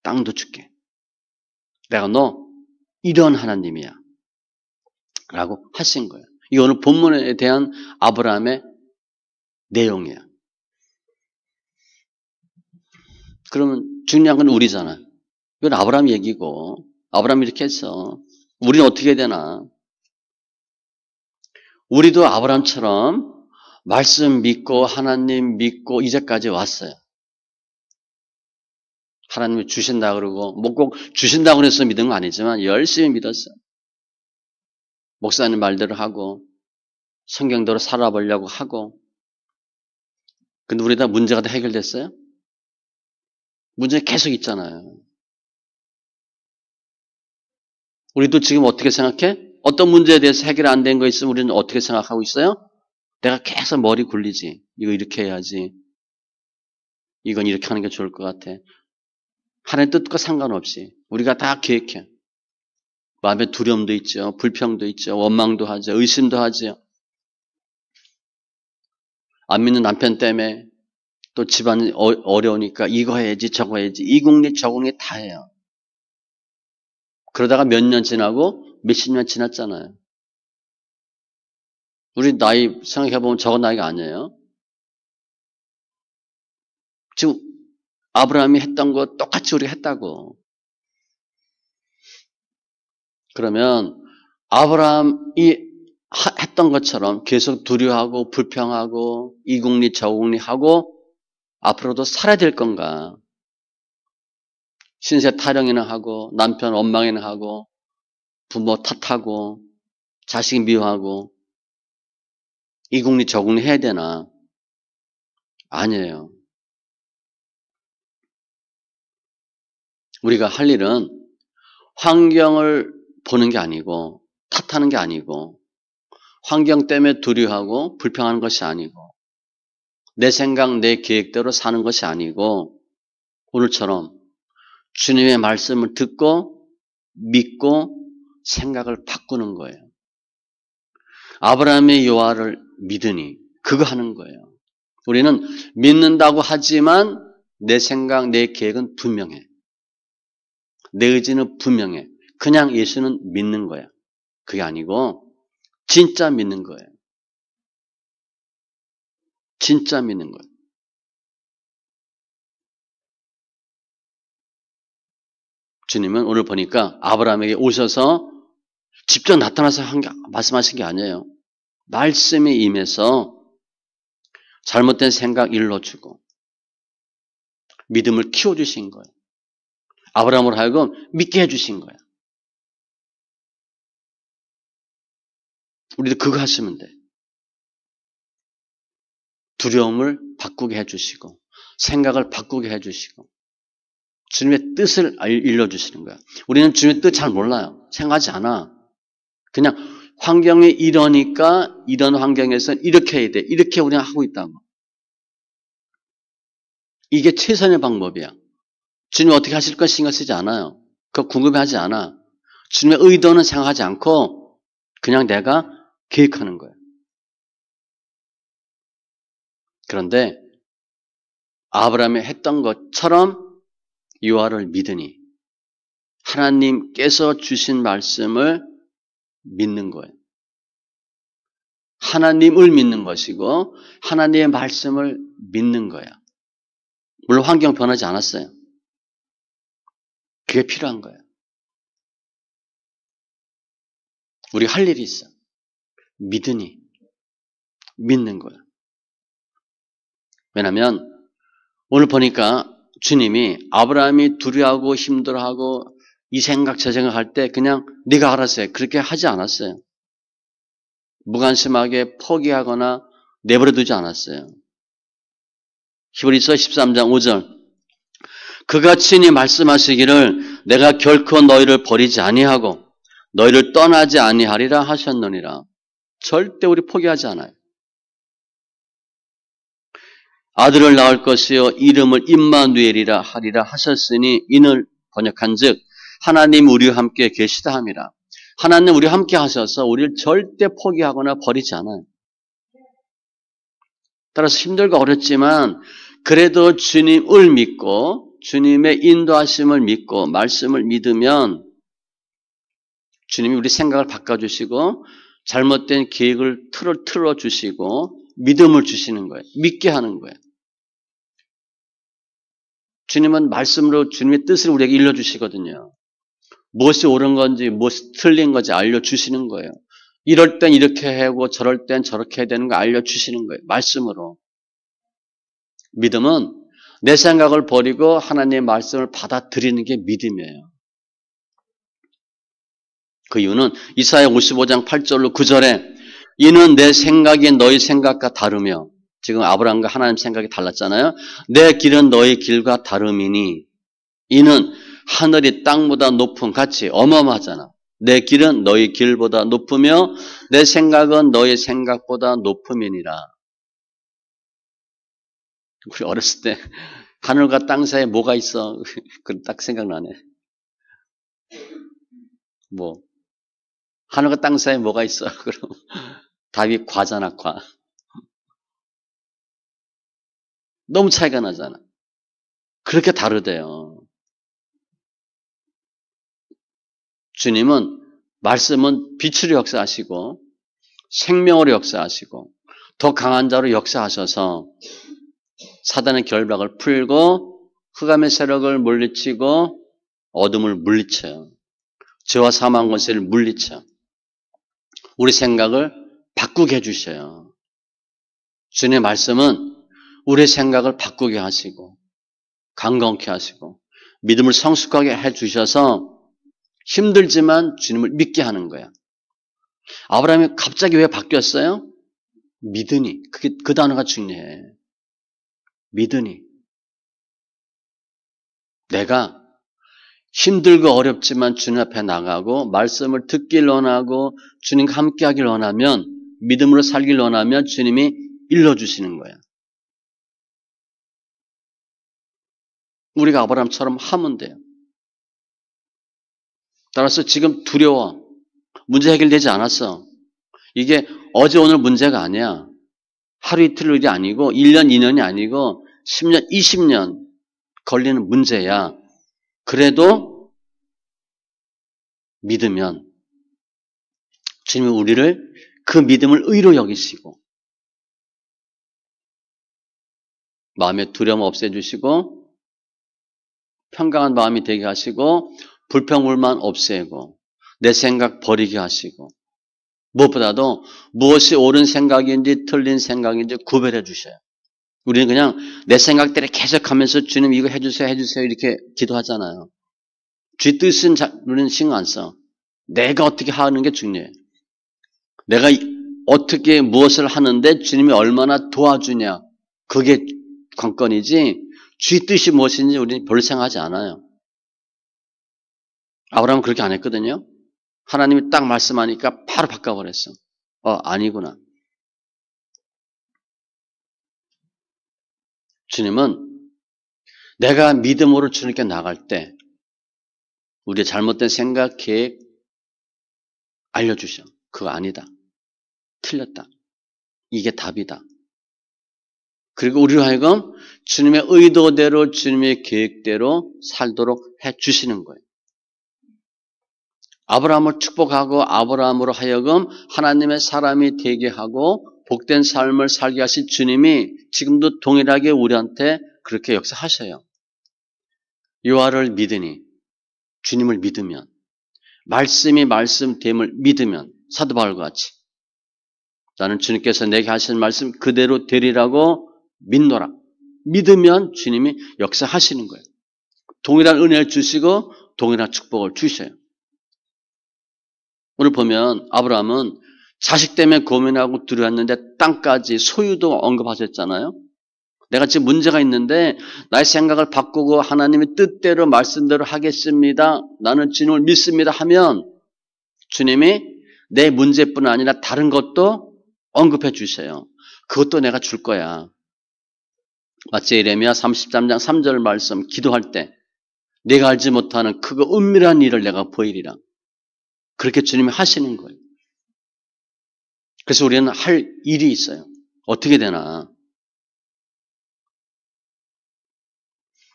땅도 줄게. 내가 너 이런 하나님이야 라고 하신 거예요. 이 오늘 본문에 대한 아브라함의 내용이에요. 그러면 중요한 건 우리잖아. 이건 아브라함 얘기고 아브라함이 이렇게 했어. 우리는 어떻게 해야 되나? 우리도 아브라함처럼 말씀 믿고 하나님 믿고 이제까지 왔어요. 하나님이 주신다 그러고 뭐 꼭 주신다고 해서 믿은 거 아니지만 열심히 믿었어요. 목사님 말대로 하고 성경대로 살아보려고 하고. 근데 우리 다 문제가 다 해결됐어요? 문제 계속 있잖아요. 우리도 지금 어떻게 생각해? 어떤 문제에 대해서 해결 안 된 거 있으면 우리는 어떻게 생각하고 있어요? 내가 계속 머리 굴리지. 이거 이렇게 해야지. 이건 이렇게 하는 게 좋을 것 같아. 하나님 뜻과 상관없이 우리가 다 계획해. 마음에 두려움도 있죠. 불평도 있죠. 원망도 하죠. 의심도 하죠. 안 믿는 남편 때문에 또 집안이 어려우니까 이거 해야지 저거 해야지. 이국리 저국리 다 해요. 그러다가 몇 년 지나고 몇십 년 지났잖아요. 우리 나이 생각해보면 저건 나이가 아니에요. 지금 아브라함이 했던 거 똑같이 우리가 했다고. 그러면 아브라함이 했던 것처럼 계속 두려워하고 불평하고 이국리 저국리 하고 앞으로도 살아야 될 건가? 신세 타령이나 하고 남편 원망이나 하고 부모 탓하고 자식 미워하고 이국리 저국리 해야 되나? 아니에요. 우리가 할 일은 환경을 보는 게 아니고 탓하는 게 아니고 환경 때문에 두려워하고 불평하는 것이 아니고 내 생각 내 계획대로 사는 것이 아니고 오늘처럼 주님의 말씀을 듣고 믿고 생각을 바꾸는 거예요. 아브라함의 여호와를 믿으니 그거 하는 거예요. 우리는 믿는다고 하지만 내 생각 내 계획은 분명해. 내 의지는 분명해. 그냥 예수는 믿는 거야. 그게 아니고 진짜 믿는 거예요. 진짜 믿는 거예요. 주님은 오늘 보니까 아브라함에게 오셔서 직접 나타나서 말씀하신 게 아니에요. 말씀이 임해서 잘못된 생각 일러주고 믿음을 키워주신 거예요. 아브라함으로 하여금 믿게 해주신 거예요. 우리도 그거 하시면 돼. 두려움을 바꾸게 해주시고 생각을 바꾸게 해주시고 주님의 뜻을 일러주시는 거야. 우리는 주님의 뜻 잘 몰라요. 생각하지 않아. 그냥 환경이 이러니까 이런 환경에서 이렇게 해야 돼. 이렇게 우리가 하고 있다고. 이게 최선의 방법이야. 주님이 어떻게 하실 것 신경 쓰지 않아요. 그거 궁금해하지 않아. 주님의 의도는 생각하지 않고 그냥 내가 계획하는 거예요. 그런데 아브라함이 했던 것처럼 요하를 믿으니 하나님께서 주신 말씀을 믿는 거예요. 하나님을 믿는 것이고 하나님의 말씀을 믿는 거야. 물론 환경 변하지 않았어요. 그게 필요한 거예요. 우리가 할 일이 있어. 믿으니 믿는 거야. 왜냐하면 오늘 보니까 주님이 아브라함이 두려워하고 힘들어하고 이 생각 저 생각할 때 그냥 네가 알아서 해. 그렇게 하지 않았어요. 무관심하게 포기하거나 내버려 두지 않았어요. 히브리서 13장 5절 그가 친히 말씀하시기를 내가 결코 너희를 버리지 아니하고 너희를 떠나지 아니하리라 하셨느니라. 절대 우리 포기하지 않아요. 아들을 낳을 것이요 이름을 임마누엘이라 하리라 하셨으니 이는 번역한즉 하나님 우리와 함께 계시다 함이라. 하나님 우리와 함께 하셔서 우리를 절대 포기하거나 버리지 않아요. 따라서 힘들고 어렵지만 그래도 주님을 믿고 주님의 인도하심을 믿고 말씀을 믿으면 주님이 우리 생각을 바꿔주시고 잘못된 계획을 틀어주시고 믿음을 주시는 거예요. 믿게 하는 거예요. 주님은 말씀으로 주님의 뜻을 우리에게 일러주시거든요. 무엇이 옳은 건지 무엇이 틀린 건지 알려주시는 거예요. 이럴 땐 이렇게 하고 저럴 땐 저렇게 해야 되는 거 알려주시는 거예요. 말씀으로. 믿음은 내 생각을 버리고 하나님의 말씀을 받아들이는 게 믿음이에요. 그 이유는 이사야 55장 8절로 9절에 이는 내 생각이 너희 생각과 다르며 지금 아브라함과 하나님 생각이 달랐잖아요. 내 길은 너희 길과 다름이니 이는 하늘이 땅보다 높은 같이 어마어마하잖아. 내 길은 너희 길보다 높으며 내 생각은 너희 생각보다 높음이니라. 우리 어렸을 때 하늘과 땅 사이에 뭐가 있어? 그 딱 생각나네. 뭐 하늘과 땅 사이에 뭐가 있어? 그럼 답이 과잖아, 과. 너무 차이가 나잖아. 그렇게 다르대요. 주님은 말씀은 빛으로 역사하시고 생명으로 역사하시고 더 강한 자로 역사하셔서 사단의 결박을 풀고 흑암의 세력을 물리치고 어둠을 물리쳐요. 죄와 사망 권세를 물리쳐. 우리 생각을 바꾸게 해주셔요. 주님의 말씀은 우리의 생각을 바꾸게 하시고 강건케 하시고 믿음을 성숙하게 해주셔서 힘들지만 주님을 믿게 하는 거야. 아브라함이 갑자기 왜 바뀌었어요? 믿으니. 그 단어가 중요해. 믿으니. 내가 힘들고 어렵지만 주님 앞에 나가고 말씀을 듣길 원하고 주님과 함께하길 원하면 믿음으로 살길 원하면 주님이 일러주시는 거야. 우리가 아브라함처럼 하면 돼요. 따라서 지금 두려워. 문제 해결되지 않았어. 이게 어제 오늘 문제가 아니야. 하루 이틀 일이 아니고 1년 2년이 아니고 10년 20년 걸리는 문제야. 그래도 믿으면 주님이 우리를 그 믿음을 의로 여기시고 마음의 두려움 없애주시고 평강한 마음이 되게 하시고 불평불만 없애고 내 생각 버리게 하시고 무엇보다도 무엇이 옳은 생각인지 틀린 생각인지 구별해 주셔요. 우리는 그냥 내 생각대로 계속 하면서 주님 이거 해주세요 해주세요 이렇게 기도하잖아요. 주 뜻은 우리는 신경 안 써. 내가 어떻게 하는 게 중요해. 내가 어떻게 무엇을 하는데 주님이 얼마나 도와주냐. 그게 관건이지 주 뜻이 무엇인지 우리는 별로 생각하지 않아요. 아브라함은 그렇게 안 했거든요. 하나님이 딱 말씀하니까 바로 바꿔버렸어. 아니구나. 주님은 내가 믿음으로 주님께 나갈 때 우리의 잘못된 생각, 계획 알려주셔. 그거 아니다. 틀렸다. 이게 답이다. 그리고 우리로 하여금 주님의 의도대로 주님의 계획대로 살도록 해주시는 거예요. 아브라함을 축복하고 아브라함으로 하여금 하나님의 사람이 되게 하고 복된 삶을 살게 하신 주님이 지금도 동일하게 우리한테 그렇게 역사하셔요. 여호와를 믿으니, 주님을 믿으면, 말씀이 말씀됨을 믿으면, 사도 바울과 같이 나는 주님께서 내게 하신 말씀 그대로 되리라고 믿노라. 믿으면 주님이 역사하시는 거예요. 동일한 은혜를 주시고 동일한 축복을 주셔요. 오늘 보면 아브라함은 자식 때문에 고민하고 두려웠는데 땅까지 소유도 언급하셨잖아요. 내가 지금 문제가 있는데 나의 생각을 바꾸고 하나님의 뜻대로 말씀대로 하겠습니다. 나는 주님을 믿습니다 하면 주님이 내 문제뿐 아니라 다른 것도 언급해 주세요. 그것도 내가 줄 거야. 마치 예레미야 33장 3절 말씀 기도할 때 내가 알지 못하는 크고 은밀한 일을 내가 보이리라. 그렇게 주님이 하시는 거예요. 그래서 우리는 할 일이 있어요. 어떻게 되나?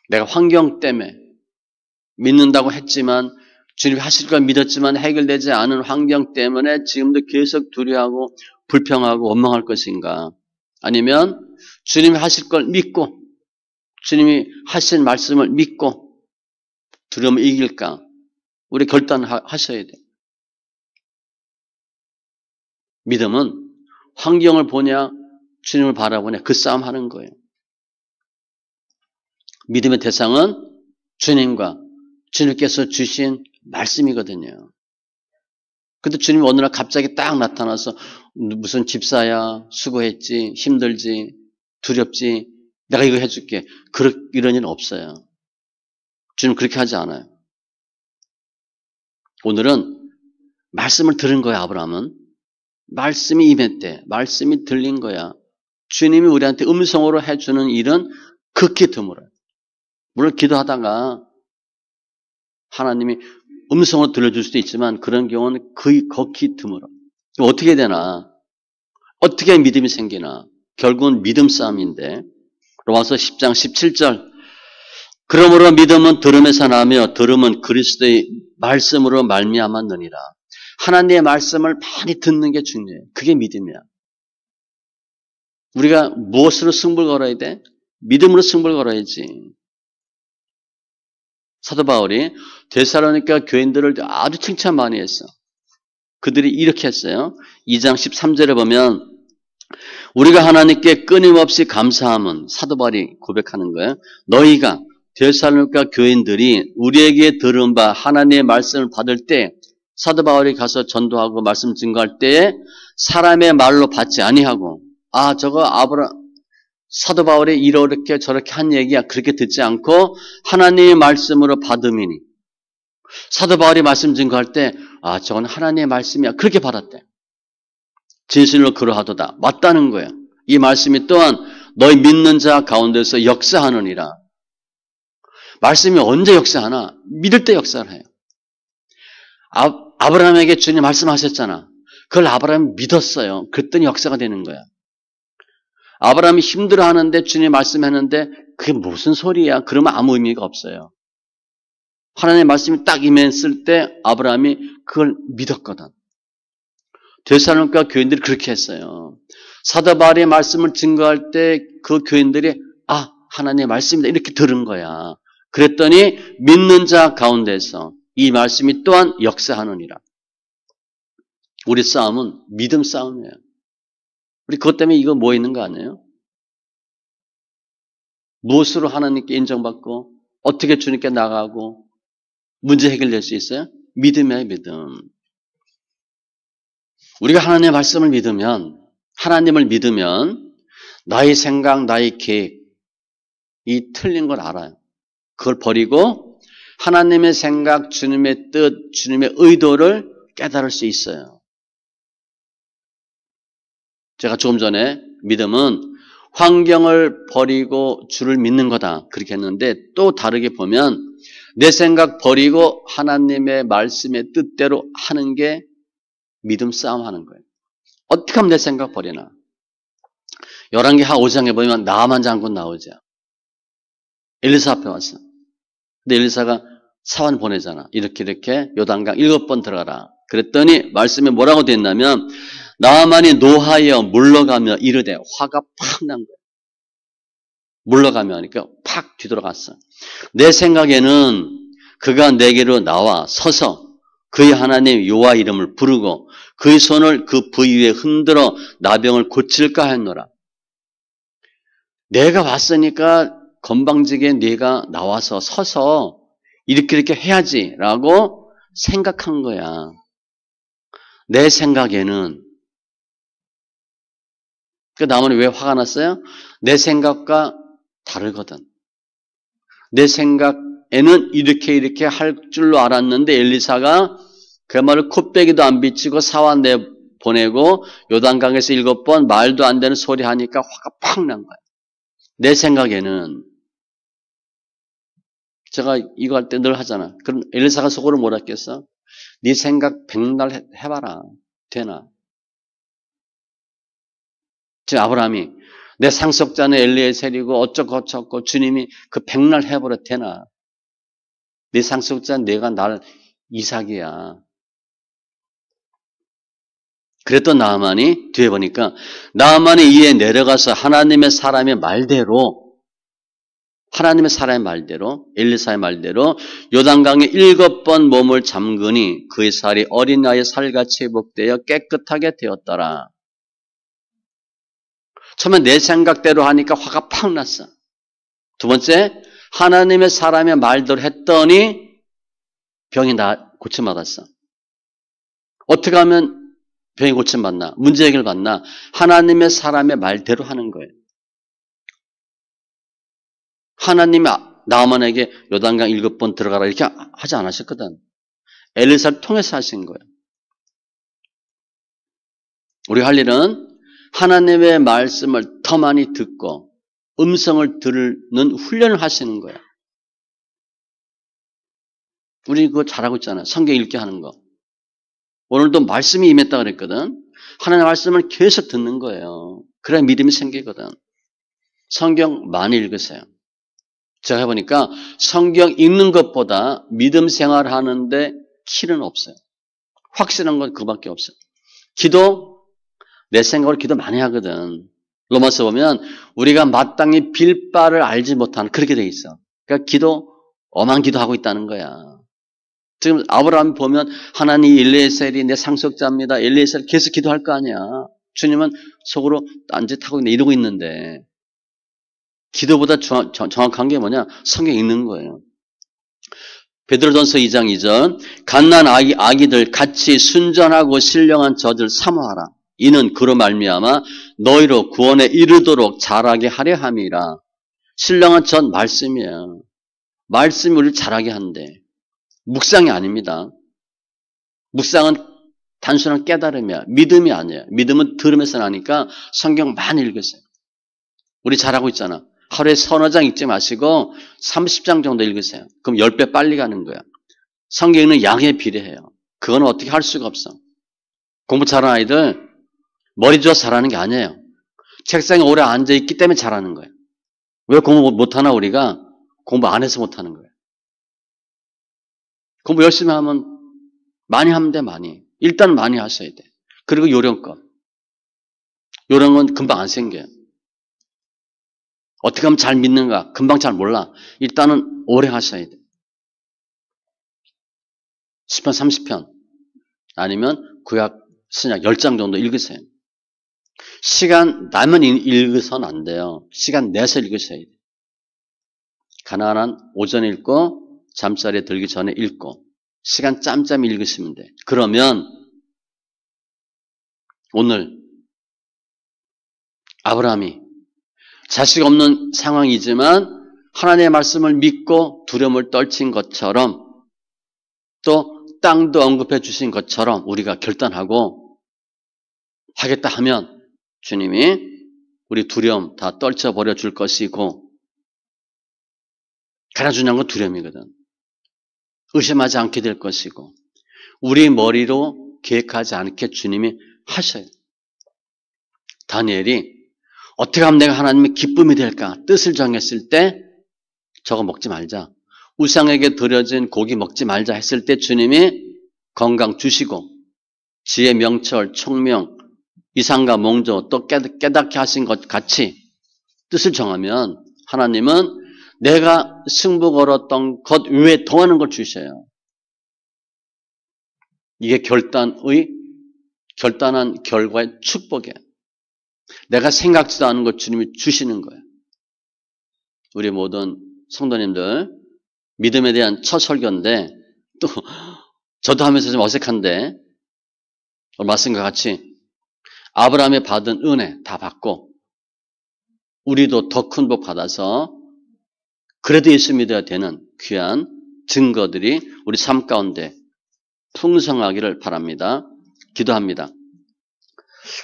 내가 환경 때문에 믿는다고 했지만 주님이 하실 걸 믿었지만 해결되지 않은 환경 때문에 지금도 계속 두려워하고 불평하고 원망할 것인가? 아니면 주님이 하실 걸 믿고 주님이 하신 말씀을 믿고 두려움을 이길까? 우리 결단하셔야 돼요. 믿음은 환경을 보냐 주님을 바라보냐 그 싸움 하는 거예요. 믿음의 대상은 주님과 주님께서 주신 말씀이거든요. 근데 주님이 어느 날 갑자기 딱 나타나서 무슨 집사야 수고했지 힘들지 두렵지 내가 이거 해줄게 이런 일은 없어요. 주님 그렇게 하지 않아요. 오늘은 말씀을 들은 거야. 아브라함은 말씀이 임했대. 말씀이 들린 거야. 주님이 우리한테 음성으로 해주는 일은 극히 드물어요. 물론 기도하다가 하나님이 음성으로 들려줄 수도 있지만 그런 경우는 거의 극히 드물어. 어떻게 되나? 어떻게 믿음이 생기나? 결국은 믿음 싸움인데 로마서 10장 17절 그러므로 믿음은 들음에서 나며 들음은 그리스도의 말씀으로 말미암았느니라. 하나님의 말씀을 많이 듣는 게 중요해요. 그게 믿음이야. 우리가 무엇으로 승부를 걸어야 돼? 믿음으로 승부를 걸어야지. 사도 바울이 데살로니가 교인들을 아주 칭찬 많이 했어. 그들이 이렇게 했어요. 2장 13절에 보면 우리가 하나님께 끊임없이 감사함은 사도 바울이 고백하는 거예요. 너희가 데살로니가 교인들이 우리에게 들은 바 하나님의 말씀을 받을 때 사도 바울이 가서 전도하고 말씀 증거할 때에 사람의 말로 받지 아니하고 저거 사도 바울이 이렇게 저렇게 한 얘기야 그렇게 듣지 않고 하나님의 말씀으로 받음이니 사도 바울이 말씀 증거할 때 저건 하나님의 말씀이야 그렇게 받았대. 진실로 그러하도다. 맞다는 거예요. 이 말씀이 또한 너희 믿는 자 가운데서 역사하느니라. 말씀이 언제 역사하나? 믿을 때 역사를 해요. 아브라함에게 주님 말씀하셨잖아. 그걸 아브라함이 믿었어요. 그랬더니 역사가 되는 거야. 아브라함이 힘들어하는데 주님 말씀했는데 그게 무슨 소리야? 그러면 아무 의미가 없어요. 하나님의 말씀이 딱 임했을 때 아브라함이 그걸 믿었거든. 데살로니가 교인들이 그렇게 했어요. 사도 바울의 말씀을 증거할 때 그 교인들이 하나님의 말씀이다 이렇게 들은 거야. 그랬더니 믿는 자 가운데서 이 말씀이 또한 역사하느니라. 우리 싸움은 믿음 싸움이에요. 우리 그것 때문에 이거 뭐 있는 거 아니에요? 무엇으로 하나님께 인정받고 어떻게 주님께 나가고 문제 해결될 수 있어요? 믿음이에요. 믿음. 우리가 하나님의 말씀을 믿으면 하나님을 믿으면 나의 생각, 나의 계획 이 틀린 걸 알아요. 그걸 버리고 하나님의 생각, 주님의 뜻, 주님의 의도를 깨달을 수 있어요. 제가 조금 전에 믿음은 환경을 버리고 주를 믿는 거다. 그렇게 했는데 또 다르게 보면 내 생각 버리고 하나님의 말씀의 뜻대로 하는 게 믿음 싸움 하는 거예요. 어떻게 하면 내 생각 버리나? 열왕기하 5장에 보면 나아만 장군 나오죠. 엘리사 앞에 왔어. 근데 엘리사가 사원 보내잖아. 이렇게 요단강 7번 들어가라. 그랬더니 말씀에 뭐라고 돼 있냐면 나아만이 노하여 물러가며 이르되 화가 팍 난 거야. 물러가며 하니까 팍 뒤돌아갔어. 내 생각에는 그가 내게로 나와 서서 그의 하나님 여호와 이름을 부르고 그의 손을 그 부위 위에 흔들어 나병을 고칠까 했노라. 내가 왔으니까 건방지게 네가 나와서 서서 이렇게 해야지라고 생각한 거야. 내 생각에는. 그 나무는 왜 화가 났어요? 내 생각과 다르거든. 내 생각에는 이렇게 할 줄로 알았는데 엘리사가 그 말을 콧배기도 안 비치고 사원 내보내고 요단강에서 7번 말도 안 되는 소리 하니까 화가 팍 난 거야. 내 생각에는. 제가 이거 할 때 늘 하잖아. 그럼 엘리사가 속으로 뭐라 했겠어? 네 생각 백날 해봐라. 되나? 지금 아브라함이 내 상속자는 엘리에셀이고 어쩌고 주님이 그 백날 해버려 되나? 네 상속자는 내가 날 이삭이야. 그랬던 나아만이 뒤에 보니까 나아만이 이에 내려가서 하나님의 사람의 말대로 엘리사의 말대로 요단강에 7번 몸을 잠그니 그의 살이 어린 나이에 살같이 회복되어 깨끗하게 되었더라. 처음에 내 생각대로 하니까 화가 팍 났어. 두 번째, 하나님의 사람의 말대로 했더니 병이 고침받았어. 어떻게 하면 병이 고침받나? 문제 해결받나? 하나님의 사람의 말대로 하는 거예요. 하나님이 나아만에게 요단강 7번 들어가라 이렇게 하지 않으셨거든. 엘리사를 통해서 하신 거예요. 우리 할 일은 하나님의 말씀을 더 많이 듣고 음성을 듣는 훈련을 하시는 거야. 우리 그거 잘하고 있잖아요. 성경 읽게 하는 거. 오늘도 말씀이 임했다 그랬거든. 하나님의 말씀을 계속 듣는 거예요. 그래야 믿음이 생기거든. 성경 많이 읽으세요. 제가 해보니까 성경 읽는 것보다 믿음 생활하는데 키는 없어요. 확실한 건 그거밖에 없어요. 기도, 내 생각으로 기도 많이 하거든. 로마서 보면 우리가 마땅히 빌 바를 알지 못하는 그렇게 돼 있어. 그러니까 기도, 엄한 기도하고 있다는 거야. 지금 아브라함 보면 하나님 엘리에셀이 내 상속자입니다. 엘리에셀 계속 기도할 거 아니야. 주님은 속으로 딴짓하고 이러고 있는데 기도보다 정확한 게 뭐냐? 성경 읽는 거예요. 베드로전서 2장 2절 갓난 아기들 같이 순전하고 신령한 젖을 사모하라. 이는 그로 말미암아 너희로 구원에 이르도록 자라게 하려 함이라. 신령한 젖 말씀이에요. 말씀이 우리를 자라게 한대. 묵상이 아닙니다. 묵상은 단순한 깨달음이야. 믿음이 아니에요. 믿음은 들으면서 나니까 성경 많이 읽으세요. 우리 잘하고 있잖아. 하루에 서너 장 읽지 마시고 30장 정도 읽으세요. 그럼 10배 빨리 가는 거야. 성경은 양에 비례해요. 그건 어떻게 할 수가 없어. 공부 잘하는 아이들 머리 좋아서 잘하는 게 아니에요. 책상에 오래 앉아있기 때문에 잘하는 거예요. 왜 공부 못하나 우리가? 공부 안 해서 못하는 거예요. 공부 열심히 하면 많이 하면 돼. 많이. 일단 많이 하셔야 돼. 그리고 요령껏. 요령은 금방 안 생겨요. 어떻게 하면 잘 믿는가? 금방 잘 몰라. 일단은 오래 하셔야 돼. 10편, 30편 아니면 구약, 신약 10장 정도 읽으세요. 시간 나면 읽으서는 안 돼요. 시간 내서 읽으셔야 돼요. 가난한 오전에 읽고 잠자리에 들기 전에 읽고 시간 짬짬이 읽으시면 돼. 그러면 오늘 아브라함이 자식 없는 상황이지만 하나님의 말씀을 믿고 두려움을 떨친 것처럼 또 땅도 언급해 주신 것처럼 우리가 결단하고 하겠다 하면 주님이 우리 두려움 다 떨쳐버려 줄 것이고, 가장 중요한 건 두려움이거든. 의심하지 않게 될 것이고, 우리 머리로 계획하지 않게 주님이 하셔요. 다니엘이 어떻게 하면 내가 하나님의 기쁨이 될까 뜻을 정했을 때 저거 먹지 말자. 우상에게 드려진 고기 먹지 말자 했을 때 주님이 건강 주시고 지혜, 명철, 총명, 이상과 몽조 또 깨닫게 하신 것 같이 뜻을 정하면 하나님은 내가 승부 걸었던 것 외에 더 많은 걸 주셔요. 이게 결단한 결과의 축복이에요. 내가 생각지도 않은 것 주님이 주시는 거예요. 우리 모든 성도님들 믿음에 대한 첫 설교인데 또 저도 하면서 좀 어색한데 말씀과 같이 아브라함이 받은 은혜 다 받고 우리도 더 큰 복 받아서 그래도 예수 믿어야 되는 귀한 증거들이 우리 삶 가운데 풍성하기를 바랍니다. 기도합니다.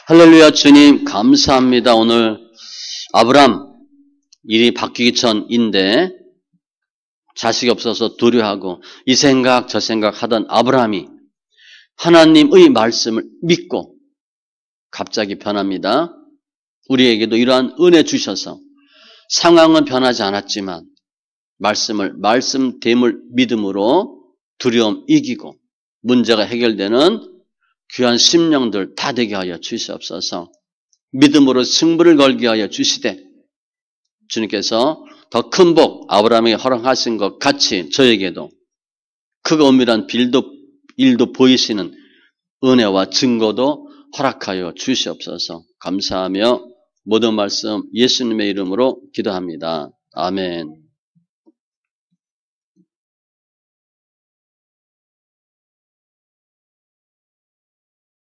할렐루야. 주님 감사합니다. 오늘 아브라함 일이 바뀌기 전인데 자식이 없어서 두려워하고 이 생각 저 생각 하던 아브라함이 하나님의 말씀을 믿고 갑자기 변합니다. 우리에게도 이러한 은혜 주셔서 상황은 변하지 않았지만 말씀됨을 믿음으로 두려움 이기고 문제가 해결되는 귀한 심령들 다 되게 하여 주시옵소서. 믿음으로 승부를 걸게 하여 주시되 주님께서 더 큰 복 아브라함에게 허락하신 것 같이 저에게도 크고 은밀한 일도 보이시는 은혜와 증거도 허락하여 주시옵소서. 감사하며 모든 말씀 예수님의 이름으로 기도합니다. 아멘.